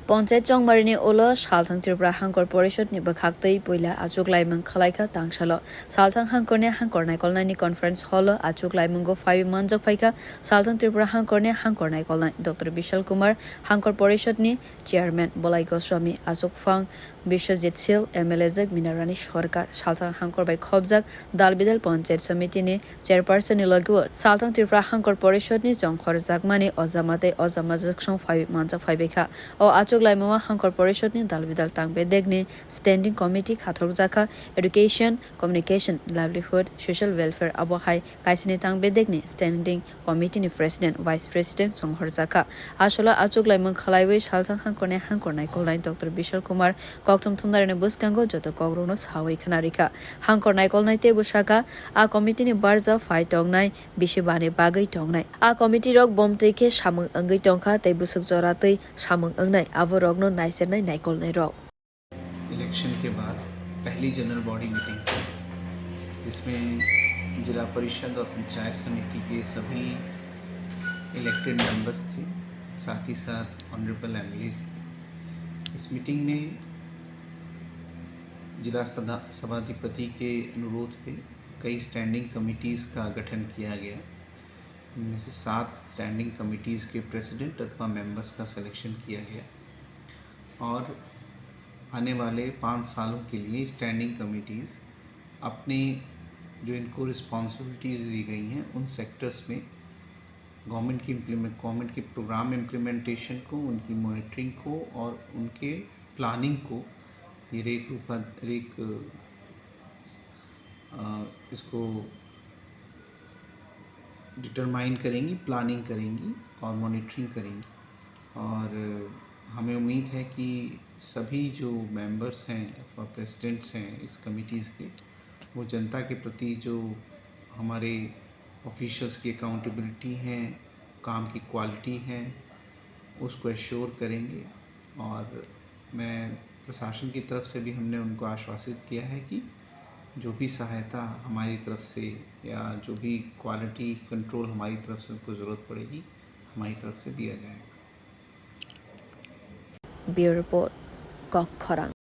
पंचायत चौमारिनि उल सालथां त्रिपुरा हांकर परिषदनि बखाक्तै पयला आचुक लाइमों खलाइखा तांगसालो सालथां हांकरनि हांकर नायकलनायनि कन्फरेंस हॉल आचुक लाइमोंगो फाइव मानजक फाइका सालथां त्रिपुरा हांकरनि हांकर नायकलनाय डॉक्टर विशाल कुमार हांकर परिषदनि चेयरमैन बलाई गोस्वामी आचुक फांग विश्वजित सिल एमएलए जक मिनारानी सरकार सालथां हांकर बाय खबजाक दालबिदाल पंचायत समितिनि चेयरपर्सन लगो सालथां त्रिपुरा हांकर परिषदनि जंखर जाकमानि अजामाते अजामाजक सं फाइव मानजक फाइबेखा ओ आचुक लाइमों हांकर परिषदनि दालबिदाल तांबे देखने स्टैंडिंग कमिटी खाथक जाखा education communication livelihood social welfare अबहाय काइसिनि तांबे देखने स्टैंडिंग कमिटीनि प्रेसिडेंट वाइस प्रेसिडेंट संहर जाखा आसला आचुक लाइमों खलाइबै सालथां हांकरने हांकर नायकलनाय डॉक्टर विशाल कुमार कक्तम थुमनारने बुसकांगो जत कग्रोनो सावै खनारिखा हांकर नायकलनाय ते बुसाका आ कमिटीनि बारजा फाइ टंगनाय बिसेबाने बागै टंगनाय आ कमिटी रक बमतेके सामंग अंगै टंखा ते बुसक जरातै सामंग अंगनाय आवरगनो नाइसेरनाय नायकलनाय रक इलेक्शन के बाद पहली जनरल बॉडी मीटिंग थी जिसमें जिला परिषद और पंचायत समिति के सभी इलेक्टेड मेंबर्स थे, साथ ही साथ ऑनरेबल एमएलएज थे। इस मीटिंग में जिला सभाधिपति के अनुरोध पे कई स्टैंडिंग कमिटीज़ का गठन किया गया। इनमें से 7 स्टैंडिंग कमिटीज़ के प्रेसिडेंट अथवा मेंबर्स का सिलेक्शन किया गया और आने वाले 5 सालों के लिए स्टैंडिंग कमिटीज़ अपने जो इनको रिस्पॉन्सिबिलिटीज़ दी गई हैं उन सेक्टर्स में गवर्नमेंट के प्रोग्राम इम्प्लीमेंटेशन को, उनकी मॉनिटरिंग को और उनके प्लानिंग को ये इसको डिटरमाइन करेंगी, प्लानिंग करेंगी और मॉनिटरिंग करेंगी। और हमें उम्मीद है कि सभी जो मेंबर्स हैं अथवा प्रेसिडेंट्स हैं इस कमिटीज़ के, वो जनता के प्रति जो हमारे ऑफिशियल्स की अकाउंटेबिलिटी हैं, काम की क्वालिटी है, उसको एश्योर करेंगे। और मैं प्रशासन की तरफ से भी हमने उनको आश्वासित किया है कि जो भी सहायता हमारी तरफ से या जो भी क्वालिटी कंट्रोल हमारी तरफ से उनको ज़रूरत पड़ेगी हमारी तरफ से दिया जाएगा। ब्यूरो रिपोर्ट कक खरांग।